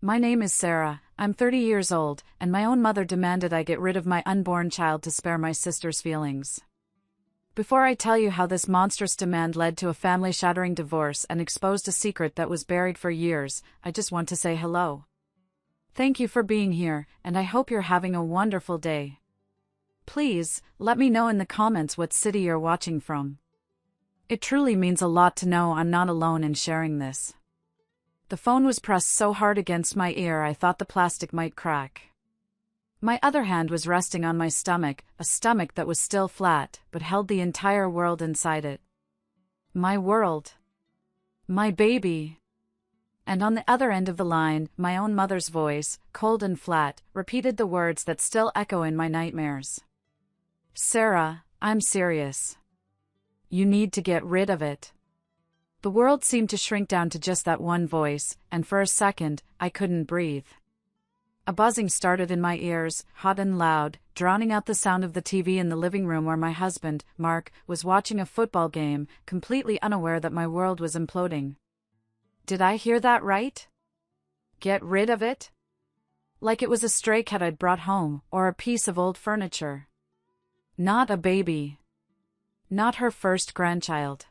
My name is Sarah, I'm 30 years old, and my own mother demanded I get rid of my unborn child to spare my sister's feelings. Before I tell you how this monstrous demand led to a family-shattering divorce and exposed a secret that was buried for years, I just want to say hello. Thank you for being here, and I hope you're having a wonderful day. Please, let me know in the comments what city you're watching from. It truly means a lot to know I'm not alone in sharing this. The phone was pressed so hard against my ear I thought the plastic might crack. My other hand was resting on my stomach, a stomach that was still flat, but held the entire world inside it. My world. My baby. And on the other end of the line, my own mother's voice, cold and flat, repeated the words that still echo in my nightmares. Sarah, I'm serious. You need to get rid of it. The world seemed to shrink down to just that one voice, and for a second, I couldn't breathe. A buzzing started in my ears, hot and loud, drowning out the sound of the TV in the living room where my husband, Mark, was watching a football game, completely unaware that my world was imploding. Did I hear that right? Get rid of it? Like it was a stray cat I'd brought home, or a piece of old furniture. Not a baby. Not her first grandchild.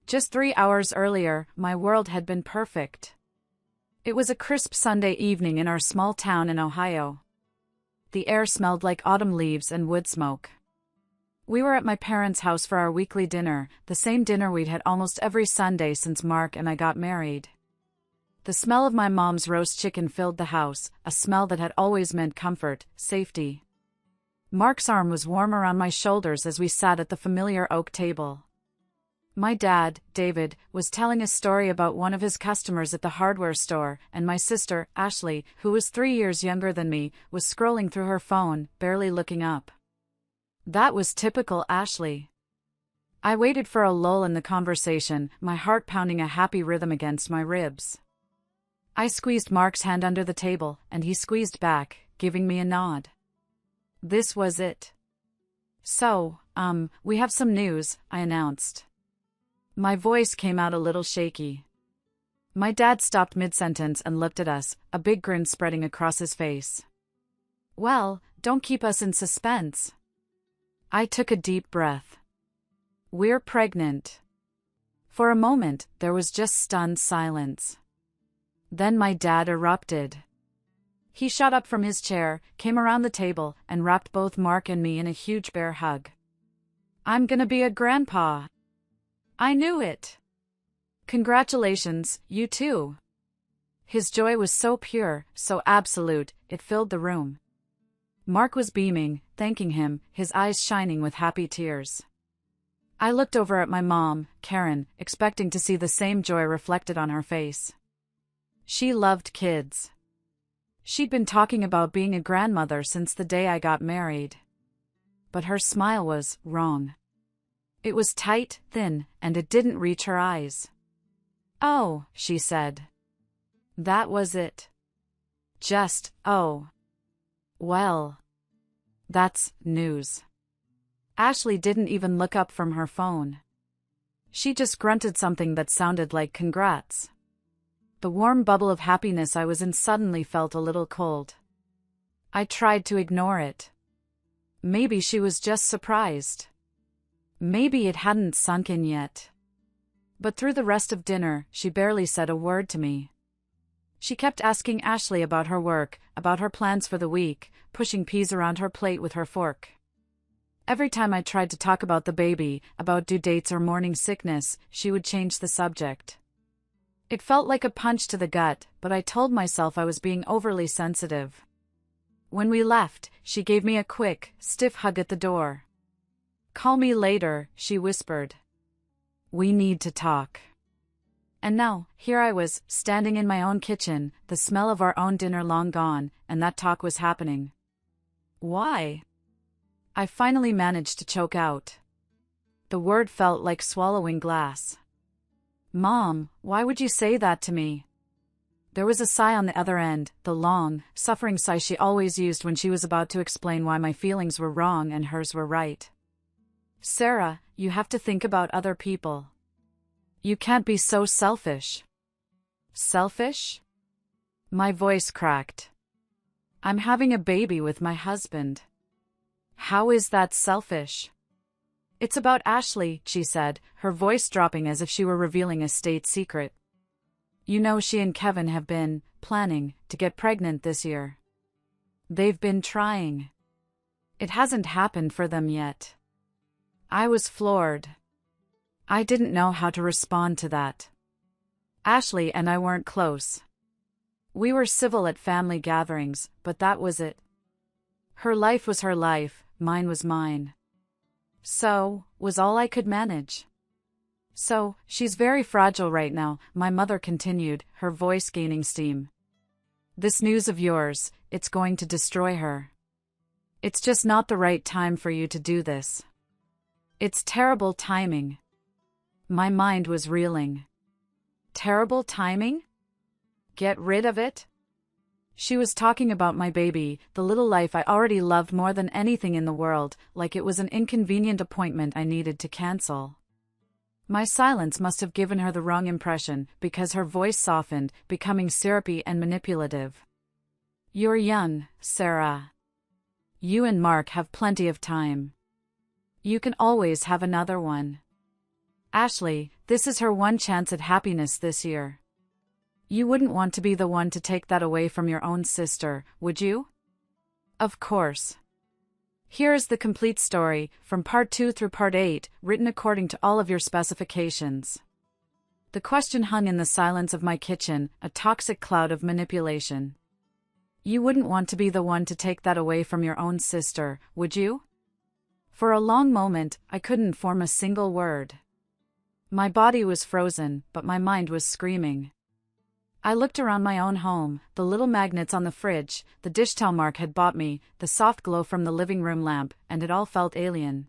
Just 3 hours earlier, my world had been perfect. It was a crisp Sunday evening in our small town in Ohio. The air smelled like autumn leaves and wood smoke. We were at my parents' house for our weekly dinner, the same dinner we'd had almost every Sunday since Mark and I got married. The smell of my mom's roast chicken filled the house, a smell that had always meant comfort, safety. Mark's arm was warm around my shoulders as we sat at the familiar oak table. My dad, David, was telling a story about one of his customers at the hardware store, and my sister, Ashley, who was 3 years younger than me, was scrolling through her phone, barely looking up. That was typical Ashley. I waited for a lull in the conversation, my heart pounding a happy rhythm against my ribs. I squeezed Mark's hand under the table, and he squeezed back, giving me a nod. This was it. So, we have some news, I announced. My voice came out a little shaky. My dad stopped mid-sentence and looked at us, a big grin spreading across his face. Well, don't keep us in suspense. I took a deep breath. We're pregnant. For a moment, there was just stunned silence. Then my dad erupted. He shot up from his chair, came around the table, and wrapped both Mark and me in a huge bear hug. I'm gonna be a grandpa. I knew it. Congratulations, you too. His joy was so pure, so absolute, it filled the room. Mark was beaming, thanking him, his eyes shining with happy tears. I looked over at my mom, Karen, expecting to see the same joy reflected on her face. She loved kids. She'd been talking about being a grandmother since the day I got married. But her smile was wrong. It was tight, thin, and it didn't reach her eyes. Oh, she said. That was it. Just, oh. Well. That's news. Ashley didn't even look up from her phone. She just grunted something that sounded like congrats. The warm bubble of happiness I was in suddenly felt a little cold. I tried to ignore it. Maybe she was just surprised. Maybe it hadn't sunk in yet. But through the rest of dinner, she barely said a word to me. She kept asking Ashley about her work, about her plans for the week, pushing peas around her plate with her fork. Every time I tried to talk about the baby, about due dates or morning sickness, she would change the subject. It felt like a punch to the gut, but I told myself I was being overly sensitive. When we left, she gave me a quick, stiff hug at the door. Call me later, she whispered. We need to talk. And now, here I was, standing in my own kitchen, the smell of our own dinner long gone, and that talk was happening. Why? I finally managed to choke out. The word felt like swallowing glass. Mom, why would you say that to me? There was a sigh on the other end, the long, suffering sigh she always used when she was about to explain why my feelings were wrong and hers were right. Sarah, you have to think about other people. You can't be so selfish. Selfish? My voice cracked. I'm having a baby with my husband. How is that selfish? It's about Ashley, she said, her voice dropping as if she were revealing a state secret. You know, she and Kevin have been planning to get pregnant this year. They've been trying. It hasn't happened for them yet. I was floored. I didn't know how to respond to that. Ashley and I weren't close. We were civil at family gatherings, but that was it. Her life was her life, mine was mine. So, was all I could manage. So, she's very fragile right now, my mother continued, her voice gaining steam. This news of yours, it's going to destroy her. It's just not the right time for you to do this. It's terrible timing. My mind was reeling. Terrible timing? Get rid of it? She was talking about my baby, the little life I already loved more than anything in the world, like it was an inconvenient appointment I needed to cancel. My silence must have given her the wrong impression, because her voice softened, becoming syrupy and manipulative. You're young, Sarah. You and Mark have plenty of time. You can always have another one. Ashley, this is her one chance at happiness this year. You wouldn't want to be the one to take that away from your own sister, would you? Of course. Here is the complete story, from part 2 through part 8, written according to all of your specifications. The question hung in the silence of my kitchen, a toxic cloud of manipulation. You wouldn't want to be the one to take that away from your own sister, would you? For a long moment, I couldn't form a single word. My body was frozen, but my mind was screaming. I looked around my own home, the little magnets on the fridge, the dish towel Mark had bought me, the soft glow from the living room lamp, and it all felt alien.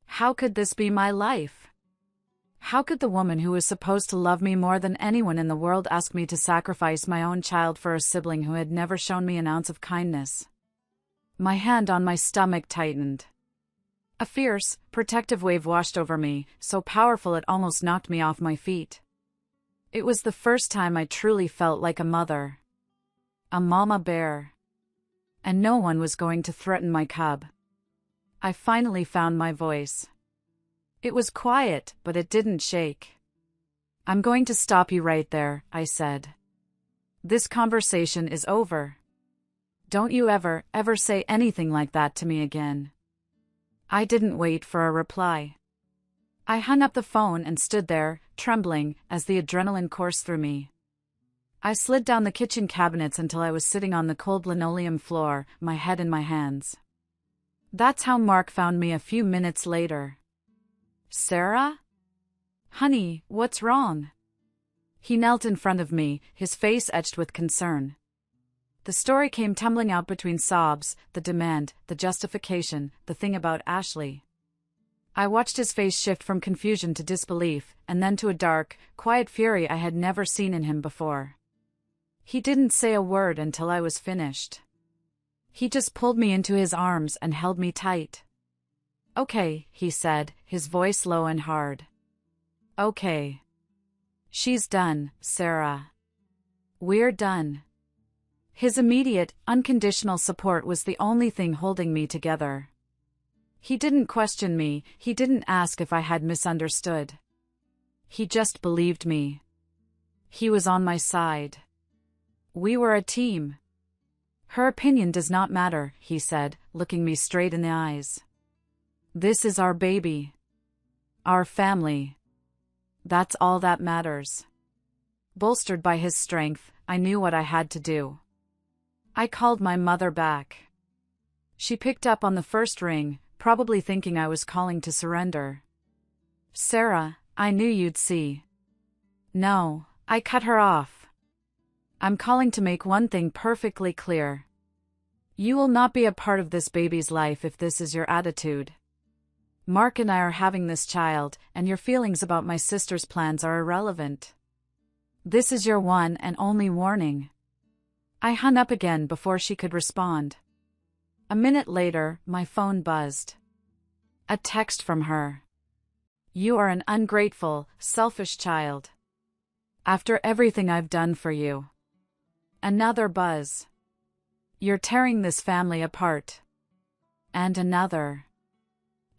How could this be my life? How could the woman who was supposed to love me more than anyone in the world ask me to sacrifice my own child for a sibling who had never shown me an ounce of kindness? My hand on my stomach tightened. A fierce, protective wave washed over me, so powerful it almost knocked me off my feet. It was the first time I truly felt like a mother. A mama bear. And no one was going to threaten my cub. I finally found my voice. It was quiet, but it didn't shake. I'm going to stop you right there, I said. This conversation is over. Don't you ever say anything like that to me again. I didn't wait for a reply. I hung up the phone and stood there, trembling, as the adrenaline coursed through me. I slid down the kitchen cabinets until I was sitting on the cold linoleum floor, my head in my hands. That's how Mark found me a few minutes later. Sarah? Honey, what's wrong? He knelt in front of me, his face etched with concern. The story came tumbling out between sobs, the demand, the justification, the thing about Ashley. I watched his face shift from confusion to disbelief, and then to a dark, quiet fury I had never seen in him before. He didn't say a word until I was finished. He just pulled me into his arms and held me tight. Okay, he said, his voice low and hard. Okay. She's done, Sarah. We're done. His immediate, unconditional support was the only thing holding me together. He didn't question me, he didn't ask if I had misunderstood. He just believed me. He was on my side. We were a team. Her opinion does not matter, he said, looking me straight in the eyes. This is our baby. Our family. That's all that matters. Bolstered by his strength, I knew what I had to do. I called my mother back. She picked up on the first ring, probably thinking I was calling to surrender. Sarah, I knew you'd see. No, I cut her off. I'm calling to make one thing perfectly clear. You will not be a part of this baby's life if this is your attitude. Mark and I are having this child, and your feelings about my sister's plans are irrelevant. This is your one and only warning. I hung up again before she could respond. A minute later, my phone buzzed. A text from her. You are an ungrateful, selfish child. After everything I've done for you. Another buzz. You're tearing this family apart. And another.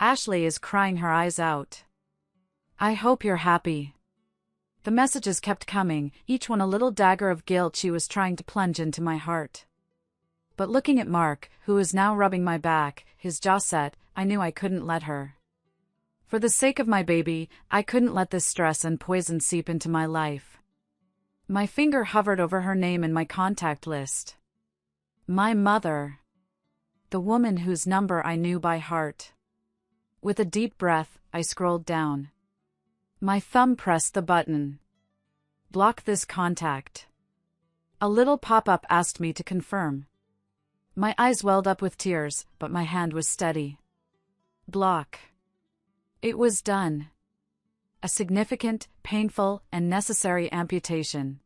Ashley is crying her eyes out. I hope you're happy. The messages kept coming, each one a little dagger of guilt she was trying to plunge into my heart. But looking at Mark, who was now rubbing my back, his jaw set, I knew I couldn't let her. For the sake of my baby, I couldn't let this stress and poison seep into my life. My finger hovered over her name in my contact list. My mother. The woman whose number I knew by heart. With a deep breath, I scrolled down. My thumb pressed the button. Block this contact. A little pop-up asked me to confirm. My eyes welled up with tears, but my hand was steady. Block. It was done. A significant, painful, and necessary amputation.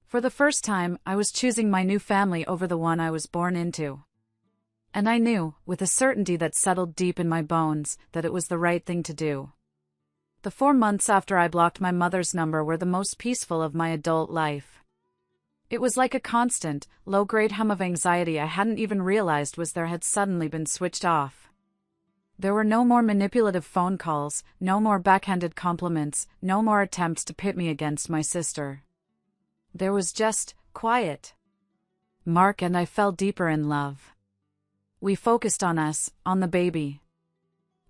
For the first time, I was choosing my new family over the one I was born into. And I knew, with a certainty that settled deep in my bones, that it was the right thing to do. The 4 months after I blocked my mother's number were the most peaceful of my adult life. It was like a constant, low-grade hum of anxiety I hadn't even realized was there had suddenly been switched off. There were no more manipulative phone calls, no more backhanded compliments, no more attempts to pit me against my sister. There was just quiet. Mark and I fell deeper in love. We focused on us, on the baby.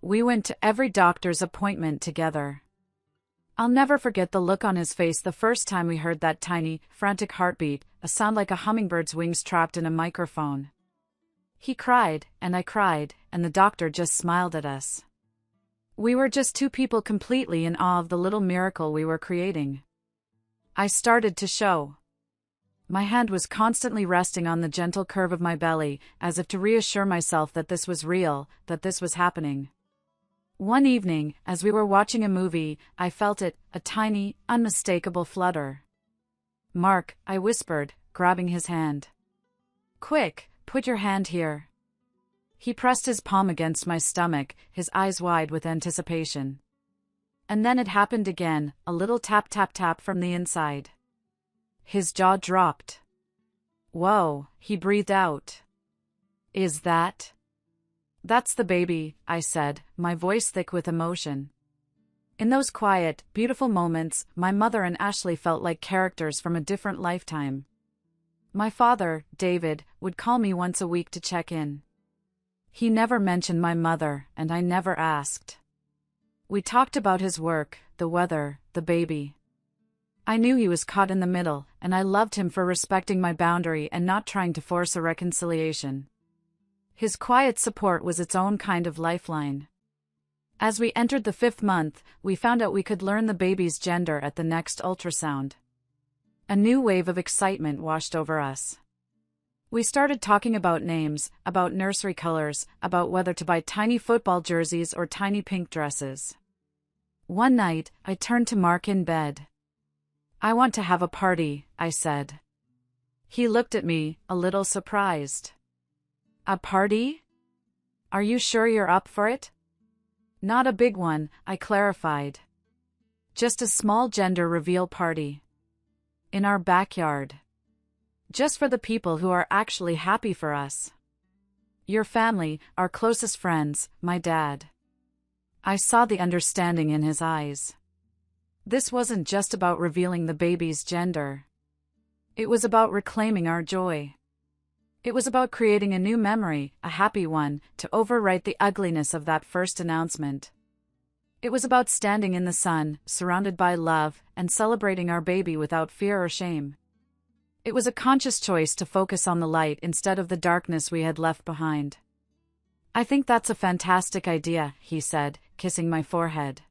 We went to every doctor's appointment together. I'll never forget the look on his face the first time we heard that tiny, frantic heartbeat, a sound like a hummingbird's wings trapped in a microphone. He cried, and I cried, and the doctor just smiled at us. We were just two people completely in awe of the little miracle we were creating. I started to show. My hand was constantly resting on the gentle curve of my belly, as if to reassure myself that this was real, that this was happening. One evening, as we were watching a movie, I felt it, a tiny, unmistakable flutter. Mark, I whispered, grabbing his hand. Quick, put your hand here. He pressed his palm against my stomach, his eyes wide with anticipation. And then it happened again, a little tap-tap-tap from the inside. His jaw dropped. Whoa, he breathed out. Is that? That's the baby, I said, my voice thick with emotion. In those quiet, beautiful moments, my mother and Ashley felt like characters from a different lifetime. My father, David, would call me once a week to check in. He never mentioned my mother, and I never asked. We talked about his work, the weather, the baby. I knew he was caught in the middle, and I loved him for respecting my boundary and not trying to force a reconciliation. His quiet support was its own kind of lifeline. As we entered the 5th month, we found out we could learn the baby's gender at the next ultrasound. A new wave of excitement washed over us. We started talking about names, about nursery colors, about whether to buy tiny football jerseys or tiny pink dresses. One night, I turned to Mark in bed. I want to have a party, I said. He looked at me, a little surprised. A party? Are you sure you're up for it? Not a big one, I clarified. Just a small gender reveal party. In our backyard. Just for the people who are actually happy for us. Your family, our closest friends, my dad. I saw the understanding in his eyes. This wasn't just about revealing the baby's gender. It was about reclaiming our joy. It was about creating a new memory, a happy one, to overwrite the ugliness of that first announcement. It was about standing in the sun, surrounded by love, and celebrating our baby without fear or shame. It was a conscious choice to focus on the light instead of the darkness we had left behind. I think that's a fantastic idea, he said, kissing my forehead.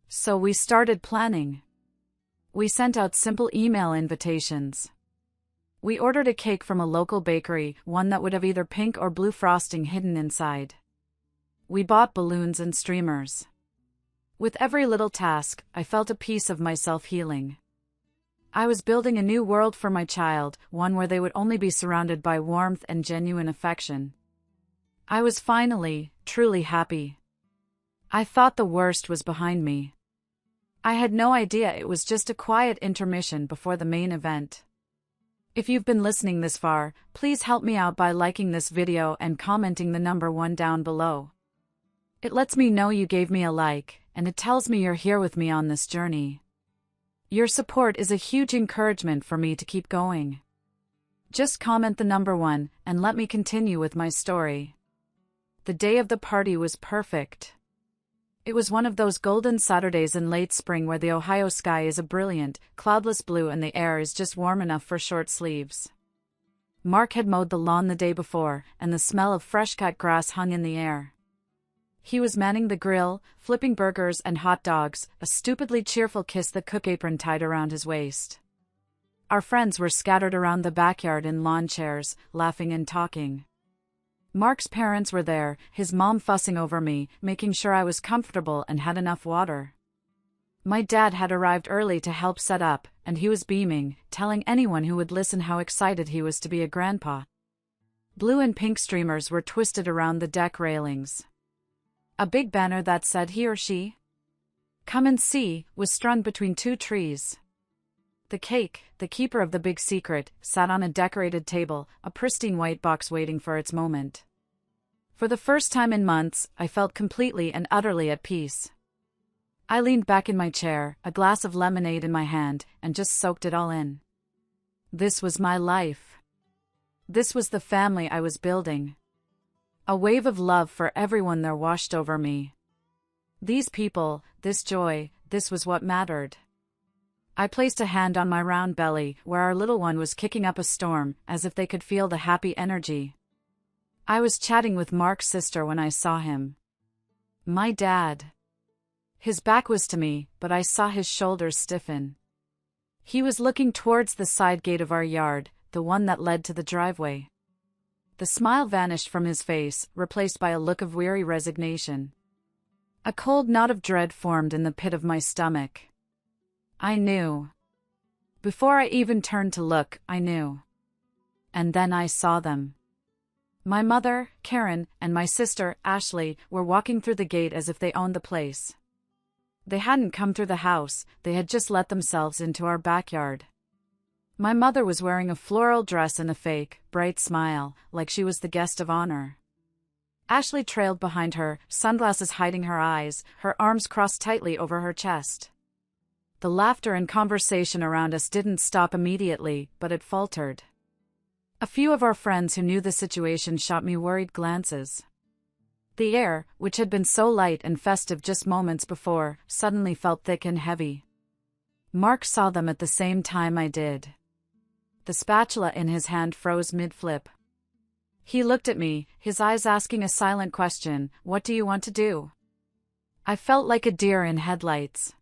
So we started planning. We sent out simple email invitations. We ordered a cake from a local bakery, one that would have either pink or blue frosting hidden inside. We bought balloons and streamers. With every little task, I felt a piece of myself healing. I was building a new world for my child, one where they would only be surrounded by warmth and genuine affection. I was finally, truly happy. I thought the worst was behind me. I had no idea it was just a quiet intermission before the main event. If you've been listening this far, please help me out by liking this video and commenting the number 1 down below. It lets me know you gave me a like, and it tells me you're here with me on this journey. Your support is a huge encouragement for me to keep going. Just comment the number 1, and let me continue with my story. The day of the party was perfect. It was one of those golden Saturdays in late spring where the Ohio sky is a brilliant, cloudless blue and the air is just warm enough for short sleeves. Mark had mowed the lawn the day before, and the smell of fresh-cut grass hung in the air. He was manning the grill, flipping burgers and hot dogs, a stupidly cheerful kiss the cook apron tied around his waist. Our friends were scattered around the backyard in lawn chairs, laughing and talking. Mark's parents were there, his mom fussing over me, making sure I was comfortable and had enough water. My dad had arrived early to help set up, and he was beaming, telling anyone who would listen how excited he was to be a grandpa. Blue and pink streamers were twisted around the deck railings. A big banner that said he or she, "Come and see," was strung between 2 trees. The cake, the keeper of the big secret, sat on a decorated table, a pristine white box waiting for its moment. For the first time in months, I felt completely and utterly at peace. I leaned back in my chair, a glass of lemonade in my hand, and just soaked it all in. This was my life. This was the family I was building. A wave of love for everyone there washed over me. These people, this joy, this was what mattered. I placed a hand on my round belly, where our little one was kicking up a storm, as if they could feel the happy energy. I was chatting with Mark's sister when I saw him. My dad. His back was to me, but I saw his shoulders stiffen. He was looking towards the side gate of our yard, the one that led to the driveway. The smile vanished from his face, replaced by a look of weary resignation. A cold knot of dread formed in the pit of my stomach. I knew. Before I even turned to look, I knew. And then I saw them. My mother, Karen, and my sister, Ashley, were walking through the gate as if they owned the place. They hadn't come through the house, they had just let themselves into our backyard. My mother was wearing a floral dress and a fake, bright smile, like she was the guest of honor. Ashley trailed behind her, sunglasses hiding her eyes, her arms crossed tightly over her chest. The laughter and conversation around us didn't stop immediately, but it faltered. A few of our friends who knew the situation shot me worried glances. The air, which had been so light and festive just moments before, suddenly felt thick and heavy. Mark saw them at the same time I did. The spatula in his hand froze mid-flip. He looked at me, his eyes asking a silent question, "What do you want to do?" I felt like a deer in headlights.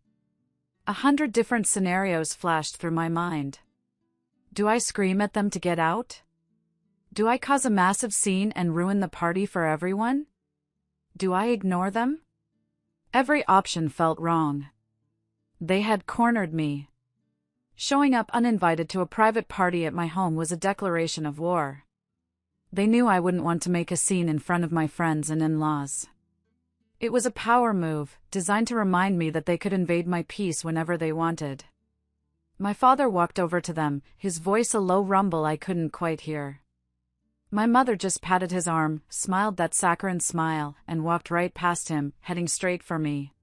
100 different scenarios flashed through my mind. Do I scream at them to get out? Do I cause a massive scene and ruin the party for everyone? Do I ignore them? Every option felt wrong. They had cornered me. Showing up uninvited to a private party at my home was a declaration of war. They knew I wouldn't want to make a scene in front of my friends and in-laws. It was a power move, designed to remind me that they could invade my peace whenever they wanted. My father walked over to them, his voice a low rumble I couldn't quite hear. My mother just patted his arm, smiled that saccharine smile, and walked right past him, heading straight for me.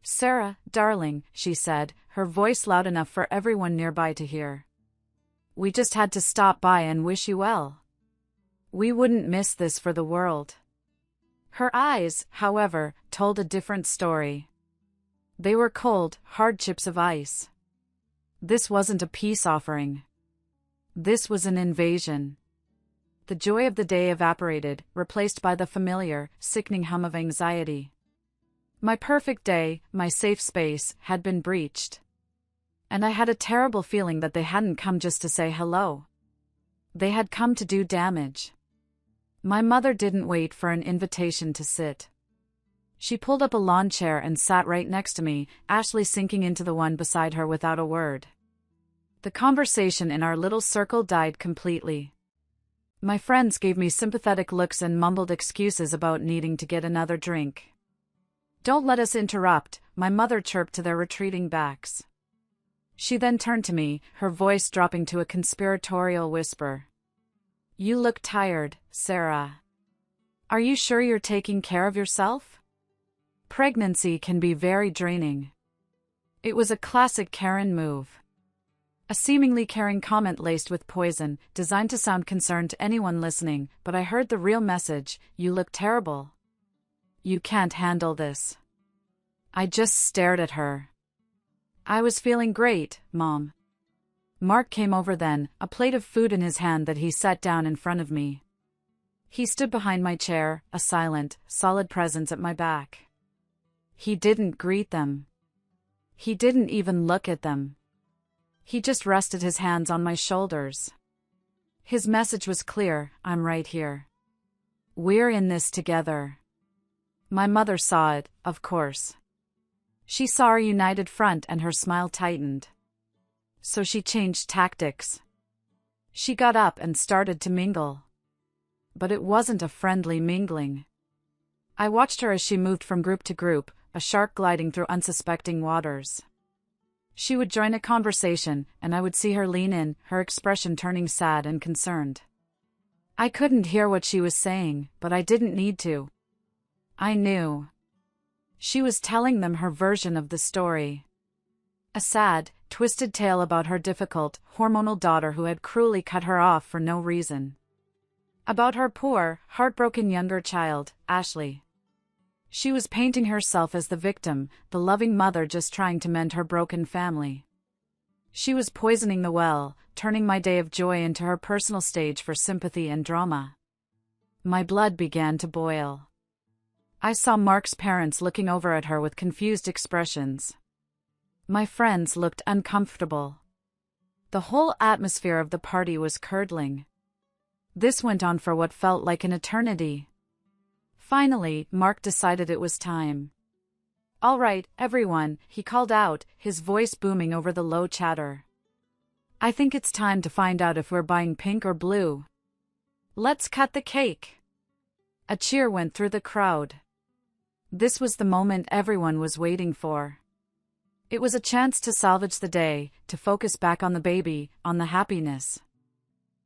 "Sarah, darling," she said, her voice loud enough for everyone nearby to hear. "We just had to stop by and wish you well. We wouldn't miss this for the world." Her eyes, however, told a different story. They were cold, hard chips of ice. This wasn't a peace offering. This was an invasion. The joy of the day evaporated, replaced by the familiar, sickening hum of anxiety. My perfect day, my safe space, had been breached. And I had a terrible feeling that they hadn't come just to say hello. They had come to do damage. My mother didn't wait for an invitation to sit. She pulled up a lawn chair and sat right next to me, Ashley sinking into the one beside her without a word. The conversation in our little circle died completely. My friends gave me sympathetic looks and mumbled excuses about needing to get another drink. "Don't let us interrupt," my mother chirped to their retreating backs. She then turned to me, her voice dropping to a conspiratorial whisper. "You look tired, Sarah. Are you sure you're taking care of yourself? Pregnancy can be very draining." It was a classic Karen move. A seemingly caring comment laced with poison, designed to sound concerned to anyone listening, but I heard the real message: you look terrible. You can't handle this. I just stared at her. "I was feeling great, Mom." Mark came over then, a plate of food in his hand that he set down in front of me. He stood behind my chair, a silent, solid presence at my back. He didn't greet them. He didn't even look at them. He just rested his hands on my shoulders. His message was clear: I'm right here. We're in this together. My mother saw it, of course. She saw our united front and her smile tightened. So she changed tactics. She got up and started to mingle. But it wasn't a friendly mingling. I watched her as she moved from group to group, a shark gliding through unsuspecting waters. She would join a conversation, and I would see her lean in, her expression turning sad and concerned. I couldn't hear what she was saying, but I didn't need to. I knew. She was telling them her version of the story. A sad, twisted tale about her difficult, hormonal daughter who had cruelly cut her off for no reason. About her poor, heartbroken younger child, Ashley. She was painting herself as the victim, the loving mother just trying to mend her broken family. She was poisoning the well, turning my day of joy into her personal stage for sympathy and drama. My blood began to boil. I saw Mark's parents looking over at her with confused expressions. My friends looked uncomfortable. The whole atmosphere of the party was curdling. This went on for what felt like an eternity. Finally, Mark decided it was time. "All right, everyone," he called out, his voice booming over the low chatter. "I think it's time to find out if we're buying pink or blue. Let's cut the cake." A cheer went through the crowd. This was the moment everyone was waiting for. It was a chance to salvage the day, to focus back on the baby, on the happiness.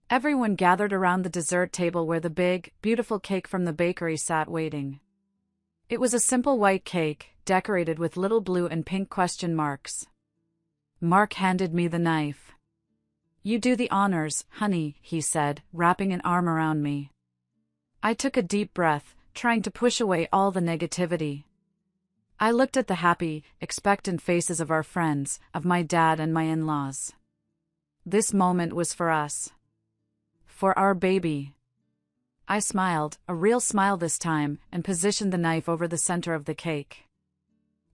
Everyone gathered around the dessert table where the big, beautiful cake from the bakery sat waiting. It was a simple white cake, decorated with little blue and pink question marks. Mark handed me the knife. "You do the honors, honey," he said, wrapping an arm around me. I took a deep breath, trying to push away all the negativity. I looked at the happy, expectant faces of our friends, of my dad and my in-laws. This moment was for us. For our baby. I smiled, a real smile this time, and positioned the knife over the center of the cake.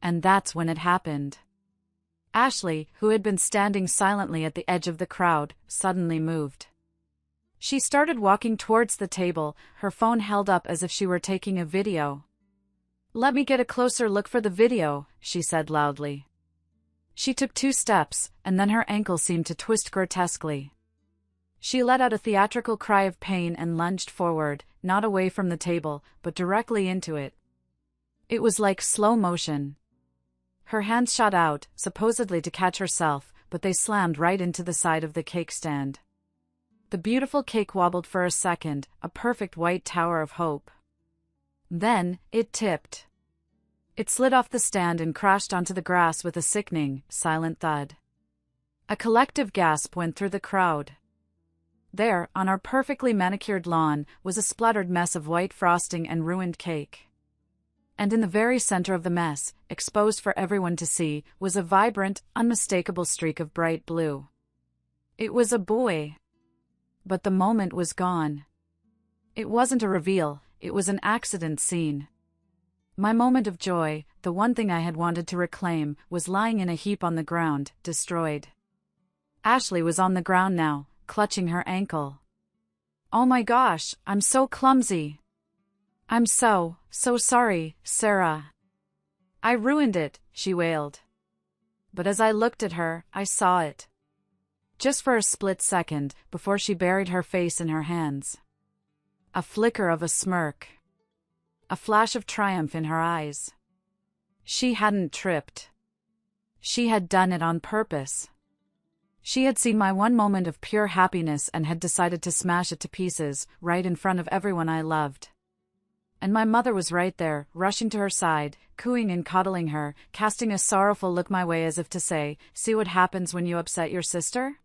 And that's when it happened. Ashley, who had been standing silently at the edge of the crowd, suddenly moved. She started walking towards the table, her phone held up as if she were taking a video. "Let me get a closer look for the video," she said loudly. She took 2 steps, and then her ankle seemed to twist grotesquely. She let out a theatrical cry of pain and lunged forward, not away from the table, but directly into it. It was like slow motion. Her hands shot out, supposedly to catch herself, but they slammed right into the side of the cake stand. The beautiful cake wobbled for a second, a perfect white tower of hope. Then, it tipped. It slid off the stand and crashed onto the grass with a sickening, silent thud. A collective gasp went through the crowd. There, on our perfectly manicured lawn, was a splattered mess of white frosting and ruined cake. And in the very center of the mess, exposed for everyone to see, was a vibrant, unmistakable streak of bright blue. It was a boy. But the moment was gone. It wasn't a reveal, it was an accident scene. My moment of joy, the one thing I had wanted to reclaim, was lying in a heap on the ground, destroyed. Ashley was on the ground now, clutching her ankle. "Oh my gosh, I'm so clumsy. I'm so sorry, Sarah. I ruined it," she wailed. But as I looked at her, I saw it. Just for a split second, before she buried her face in her hands. A flicker of a smirk. A flash of triumph in her eyes. She hadn't tripped. She had done it on purpose. She had seen my one moment of pure happiness and had decided to smash it to pieces, right in front of everyone I loved. And my mother was right there, rushing to her side, cooing and coddling her, casting a sorrowful look my way as if to say, "See what happens when you upset your sister?"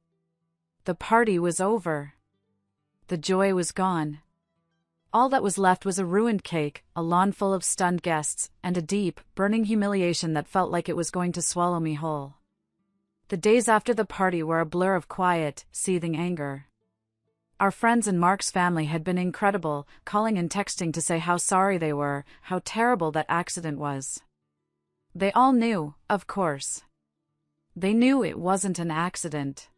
The party was over. The joy was gone. All that was left was a ruined cake, a lawn full of stunned guests, and a deep, burning humiliation that felt like it was going to swallow me whole. The days after the party were a blur of quiet, seething anger. Our friends and Mark's family had been incredible, calling and texting to say how sorry they were, how terrible that accident was. They all knew, of course. They knew it wasn't an accident.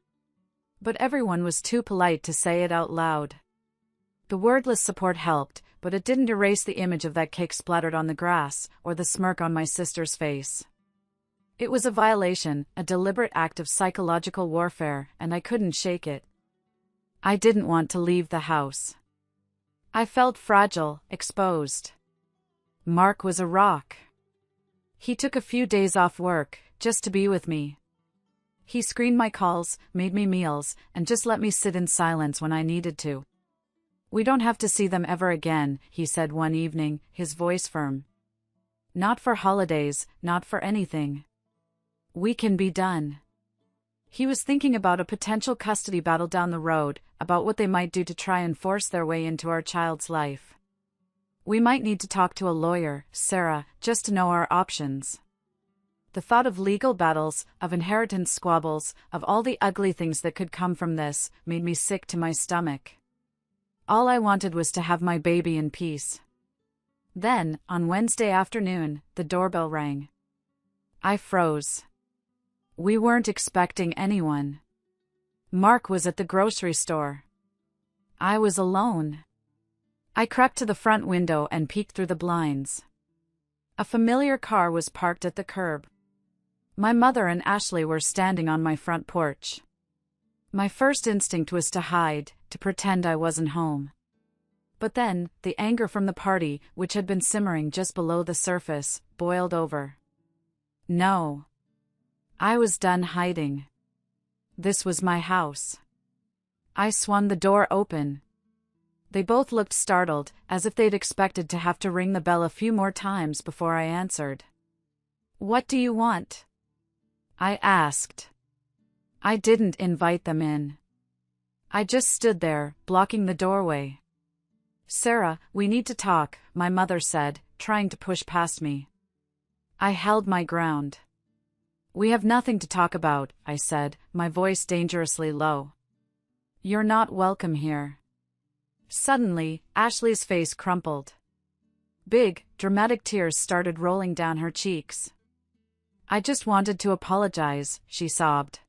But everyone was too polite to say it out loud. The wordless support helped, but it didn't erase the image of that cake splattered on the grass, or the smirk on my sister's face. It was a violation, a deliberate act of psychological warfare, and I couldn't shake it. I didn't want to leave the house. I felt fragile, exposed. Mark was a rock. He took a few days off work, just to be with me. He screened my calls, made me meals, and just let me sit in silence when I needed to. "We don't have to see them ever again," he said one evening, his voice firm. "Not for holidays, not for anything. We can be done." He was thinking about a potential custody battle down the road, about what they might do to try and force their way into our child's life. We might need to talk to a lawyer, Sarah, just to know our options. The thought of legal battles, of inheritance squabbles, of all the ugly things that could come from this, made me sick to my stomach. All I wanted was to have my baby in peace. Then, on Wednesday afternoon, the doorbell rang. I froze. We weren't expecting anyone. Mark was at the grocery store. I was alone. I crept to the front window and peeked through the blinds. A familiar car was parked at the curb. My mother and Ashley were standing on my front porch. My first instinct was to hide, to pretend I wasn't home. But then, the anger from the party, which had been simmering just below the surface, boiled over. No. I was done hiding. This was my house. I swung the door open. They both looked startled, as if they'd expected to have to ring the bell a few more times before I answered. "What do you want?" I asked. I didn't invite them in. I just stood there, blocking the doorway. "Sarah, we need to talk," my mother said, trying to push past me. I held my ground. "We have nothing to talk about," I said, my voice dangerously low. "You're not welcome here." Suddenly, Ashley's face crumpled. Big, dramatic tears started rolling down her cheeks. "I just wanted to apologize," she sobbed.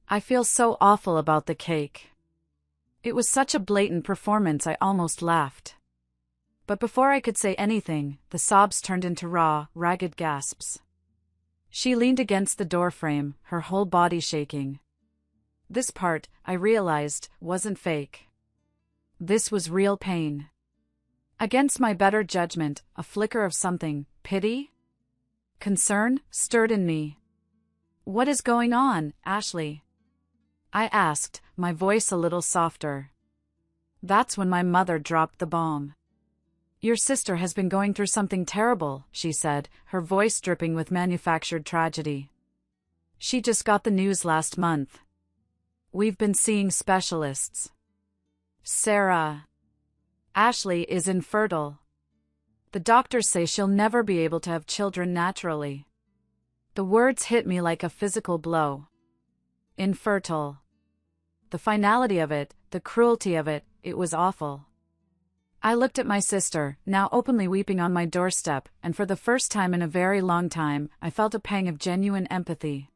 "I feel so awful about the cake." It was such a blatant performance I almost laughed. But before I could say anything, the sobs turned into raw, ragged gasps. She leaned against the doorframe, her whole body shaking. This part, I realized, wasn't fake. This was real pain. Against my better judgment, a flicker of something, pity? Concern, stirred in me. "What is going on, Ashley?" I asked, my voice a little softer. That's when my mother dropped the bomb. "Your sister has been going through something terrible," she said, her voice dripping with manufactured tragedy. "She just got the news last month. We've been seeing specialists. Sarah. Ashley is infertile. The doctors say she'll never be able to have children naturally." The words hit me like a physical blow. Infertile. The finality of it, the cruelty of it, it was awful. I looked at my sister, now openly weeping on my doorstep, and for the first time in a very long time, I felt a pang of genuine empathy.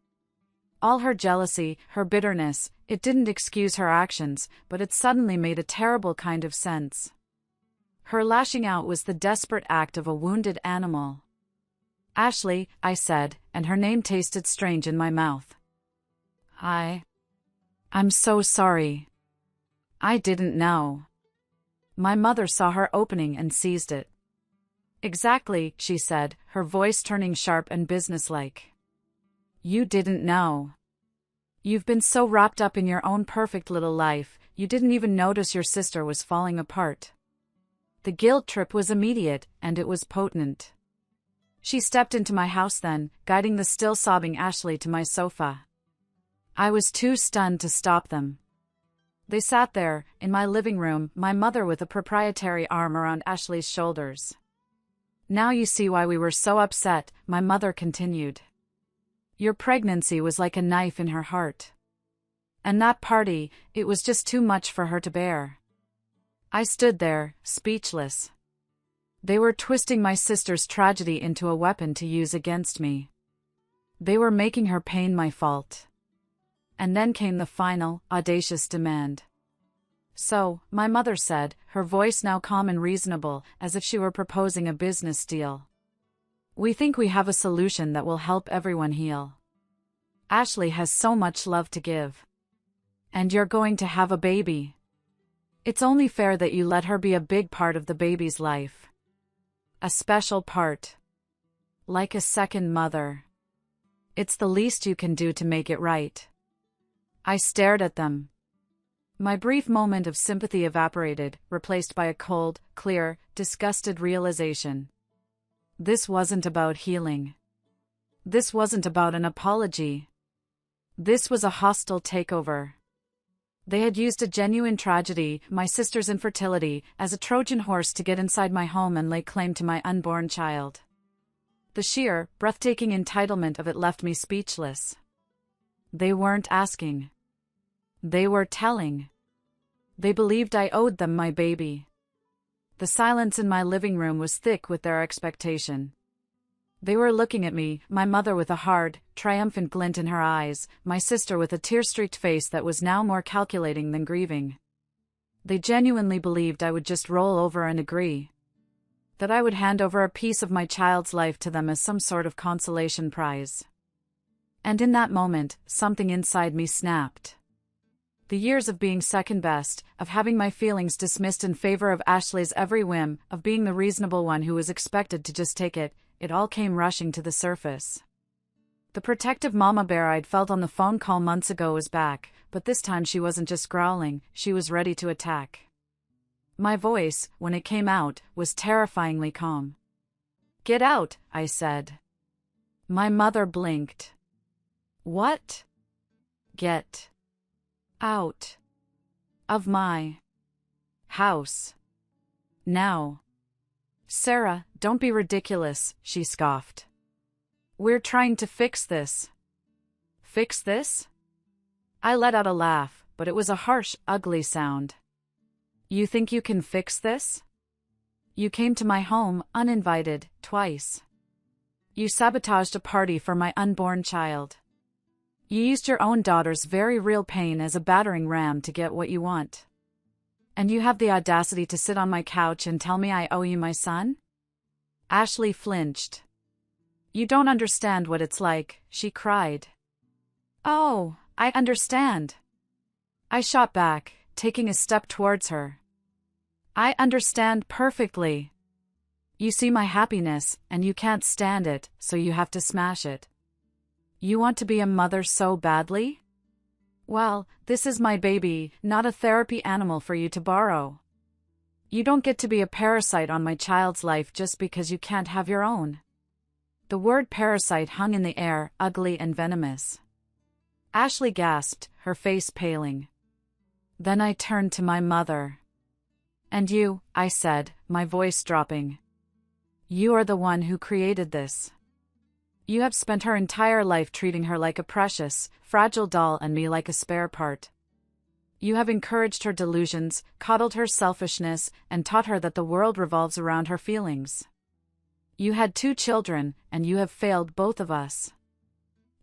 All her jealousy, her bitterness, it didn't excuse her actions, but it suddenly made a terrible kind of sense. Her lashing out was the desperate act of a wounded animal. "Ashley," I said, and her name tasted strange in my mouth. I'm so sorry. I didn't know." My mother saw her opening and seized it. "Exactly," she said, her voice turning sharp and businesslike. "You didn't know. You've been so wrapped up in your own perfect little life, you didn't even notice your sister was falling apart. The guilt trip was immediate, and it was potent. She stepped into my house then, guiding the still sobbing Ashley to my sofa. I was too stunned to stop them. They sat there, in my living room, my mother with a proprietary arm around Ashley's shoulders. Now you see why we were so upset, my mother continued. Your pregnancy was like a knife in her heart. And that party, it was just too much for her to bear. I stood there, speechless. They were twisting my sister's tragedy into a weapon to use against me. They were making her pain my fault. And then came the final, audacious demand. So, my mother said, her voice now calm and reasonable, as if she were proposing a business deal. We think we have a solution that will help everyone heal. Ashley has so much love to give. And you're going to have a baby. It's only fair that you let her be a big part of the baby's life. A special part. Like a second mother. It's the least you can do to make it right. I stared at them. My brief moment of sympathy evaporated, replaced by a cold, clear, disgusted realization. This wasn't about healing. This wasn't about an apology. This was a hostile takeover. They had used a genuine tragedy, my sister's infertility, as a Trojan horse to get inside my home and lay claim to my unborn child. The sheer, breathtaking entitlement of it left me speechless. They weren't asking. They were telling. They believed I owed them my baby. The silence in my living room was thick with their expectation. They were looking at me, my mother with a hard, triumphant glint in her eyes, my sister with a tear-streaked face that was now more calculating than grieving. They genuinely believed I would just roll over and agree. That I would hand over a piece of my child's life to them as some sort of consolation prize. And in that moment, something inside me snapped. The years of being second best, of having my feelings dismissed in favor of Ashley's every whim, of being the reasonable one who was expected to just take it all came rushing to the surface. The protective mama bear I'd felt on the phone call months ago was back, but this time she wasn't just growling, she was ready to attack. My voice, when it came out, was terrifyingly calm. "Get out," I said. My mother blinked. "What?" "Get out of my house. Now." "Sarah, don't be ridiculous," she scoffed. "We're trying to fix this." "Fix this?" I let out a laugh, but it was a harsh, ugly sound. "You think you can fix this? You came to my home, uninvited, twice. You sabotaged a party for my unborn child. You used your own daughter's very real pain as a battering ram to get what you want. And you have the audacity to sit on my couch and tell me I owe you my son?" Ashley flinched. "You don't understand what it's like," she cried. "Oh, I understand." I shot back, taking a step towards her. "I understand perfectly. You see my happiness, and you can't stand it, so you have to smash it. You want to be a mother so badly? Well, this is my baby, not a therapy animal for you to borrow. You don't get to be a parasite on my child's life just because you can't have your own." The word parasite hung in the air, ugly and venomous. Ashley gasped, her face paling. Then I turned to my mother. "And you," I said, my voice dropping. "You are the one who created this. You have spent her entire life treating her like a precious, fragile doll and me like a spare part. You have encouraged her delusions, coddled her selfishness, and taught her that the world revolves around her feelings. You had 2 children, and you have failed both of us.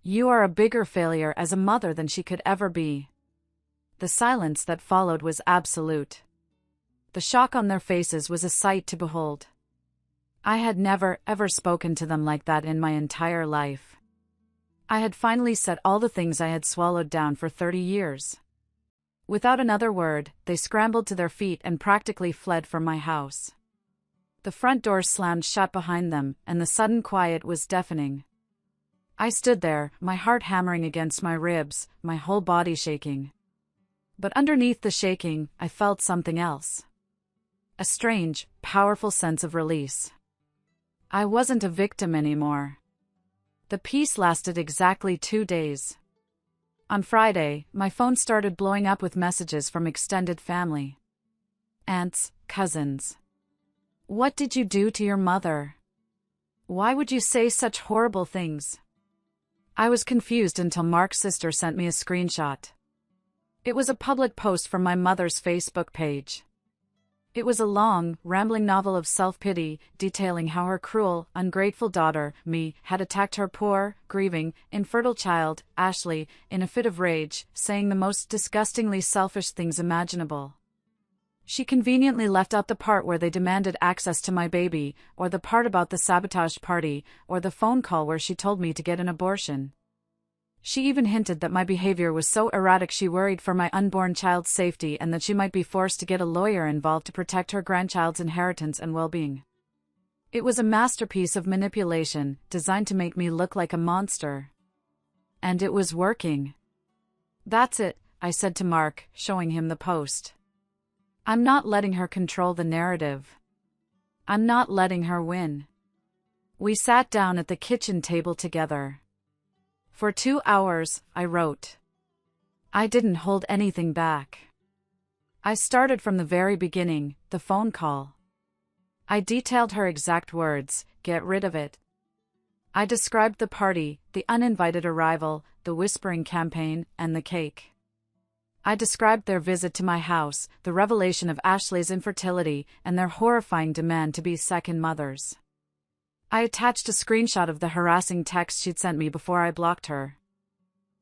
You are a bigger failure as a mother than she could ever be." The silence that followed was absolute. The shock on their faces was a sight to behold. I had never, ever spoken to them like that in my entire life. I had finally said all the things I had swallowed down for 30 years. Without another word, they scrambled to their feet and practically fled from my house. The front door slammed shut behind them, and the sudden quiet was deafening. I stood there, my heart hammering against my ribs, my whole body shaking. But underneath the shaking, I felt something else. A strange, powerful sense of release. I wasn't a victim anymore. The peace lasted exactly 2 days. On Friday, my phone started blowing up with messages from extended family. Aunts, cousins. What did you do to your mother? Why would you say such horrible things? I was confused until Mark's sister sent me a screenshot. It was a public post from my mother's Facebook page. It was a long, rambling novel of self-pity, detailing how her cruel, ungrateful daughter, me, had attacked her poor, grieving, infertile child, Ashley, in a fit of rage, saying the most disgustingly selfish things imaginable. She conveniently left out the part where they demanded access to my baby, or the part about the sabotage party, or the phone call where she told me to get an abortion. She even hinted that my behavior was so erratic she worried for my unborn child's safety and that she might be forced to get a lawyer involved to protect her grandchild's inheritance and well-being. It was a masterpiece of manipulation, designed to make me look like a monster. And it was working. That's it, I said to Mark, showing him the post. I'm not letting her control the narrative. I'm not letting her win. We sat down at the kitchen table together. For 2 hours, I wrote. I didn't hold anything back. I started from the very beginning, the phone call. I detailed her exact words, "Get rid of it." I described the party, the uninvited arrival, the whispering campaign, and the cake. I described their visit to my house, the revelation of Ashley's infertility, and their horrifying demand to be second mothers. I attached a screenshot of the harassing text she'd sent me before I blocked her.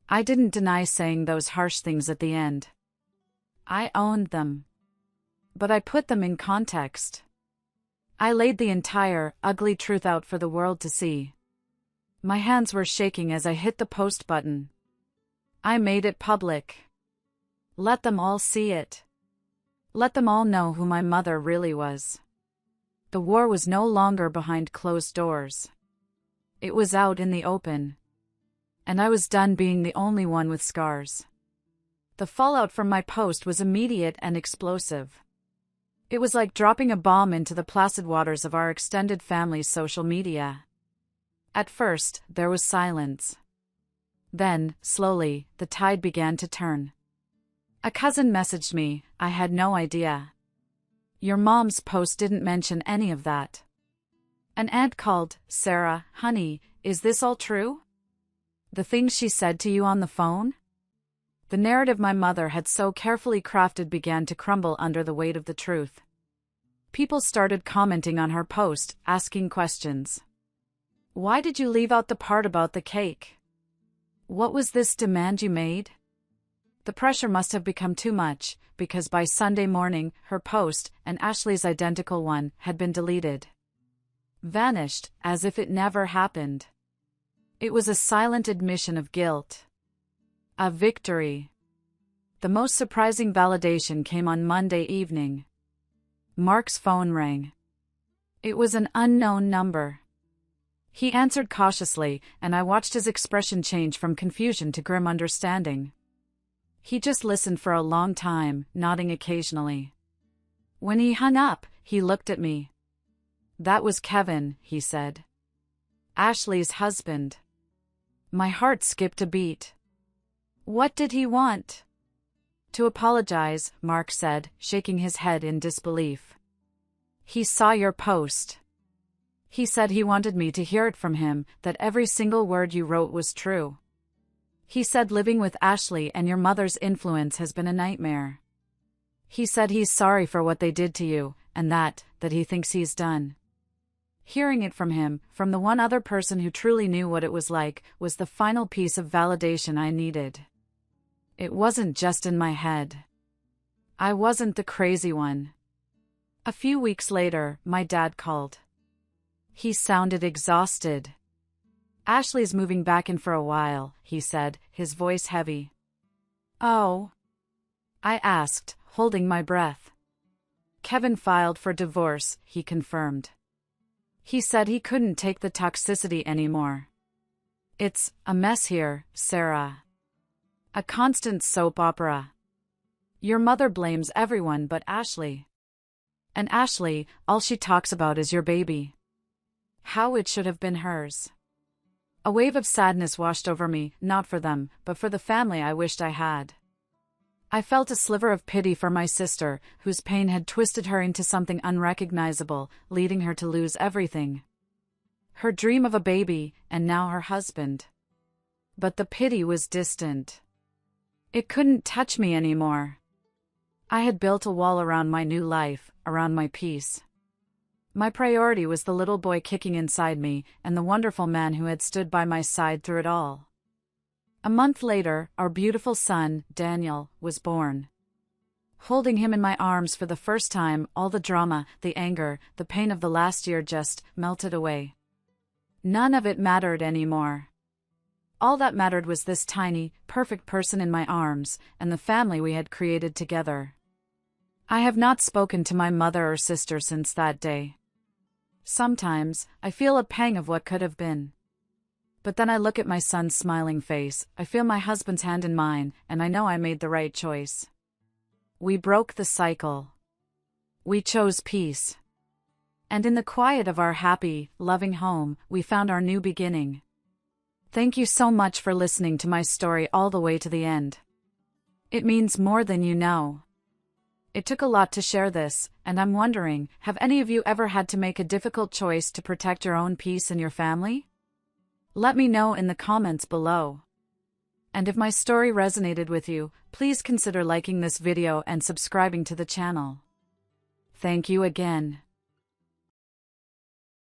I didn't deny saying those harsh things at the end. I owned them. But I put them in context. I laid the entire, ugly truth out for the world to see. My hands were shaking as I hit the post button. I made it public. Let them all see it. Let them all know who my mother really was. The war was no longer behind closed doors. It was out in the open. And I was done being the only one with scars. The fallout from my post was immediate and explosive. It was like dropping a bomb into the placid waters of our extended family's social media. At first, there was silence. Then, slowly, the tide began to turn. A cousin messaged me, "I had no idea. Your mom's post didn't mention any of that." An aunt called, "Sarah, honey, is this all true? The things she said to you on the phone?" The narrative my mother had so carefully crafted began to crumble under the weight of the truth. People started commenting on her post, asking questions. Why did you leave out the part about the cake? What was this demand you made? The pressure must have become too much, because by Sunday morning, her post, and Ashley's identical one, had been deleted. Vanished, as if it never happened. It was a silent admission of guilt. A victory. The most surprising validation came on Monday evening. Mark's phone rang. It was an unknown number. He answered cautiously, and I watched his expression change from confusion to grim understanding. He just listened for a long time, nodding occasionally. When he hung up, he looked at me. "That was Kevin," he said. "Ashley's husband." My heart skipped a beat. What did he want? To apologize, Mark said, shaking his head in disbelief. He saw your post. He said he wanted me to hear it from him, that every single word you wrote was true. He said living with Ashley and your mother's influence has been a nightmare. He said he's sorry for what they did to you, and that he thinks he's done. Hearing it from him, from the one other person who truly knew what it was like, was the final piece of validation I needed. It wasn't just in my head. I wasn't the crazy one. A few weeks later, my dad called. He sounded exhausted. "Ashley's moving back in for a while," he said, his voice heavy. "Oh?" I asked, holding my breath. "Kevin filed for divorce," he confirmed. He said he couldn't take the toxicity anymore. It's a mess here, Sarah. A constant soap opera. Your mother blames everyone but Ashley. And Ashley, all she talks about is your baby. How it should have been hers. A wave of sadness washed over me, not for them, but for the family I wished I had. I felt a sliver of pity for my sister, whose pain had twisted her into something unrecognizable, leading her to lose everything. Her dream of a baby, and now her husband. But the pity was distant. It couldn't touch me anymore. I had built a wall around my new life, around my peace. My priority was the little boy kicking inside me, and the wonderful man who had stood by my side through it all. A month later, our beautiful son, Daniel, was born. Holding him in my arms for the first time, all the drama, the anger, the pain of the last year just melted away. None of it mattered anymore. All that mattered was this tiny, perfect person in my arms, and the family we had created together. I have not spoken to my mother or sister since that day. Sometimes, I feel a pang of what could have been. But then I look at my son's smiling face, I feel my husband's hand in mine, and I know I made the right choice. We broke the cycle. We chose peace. And in the quiet of our happy, loving home, we found our new beginning. Thank you so much for listening to my story all the way to the end. It means more than you know. It took a lot to share this, and I'm wondering, have any of you ever had to make a difficult choice to protect your own peace and your family? Let me know in the comments below. And if my story resonated with you, please consider liking this video and subscribing to the channel. Thank you again.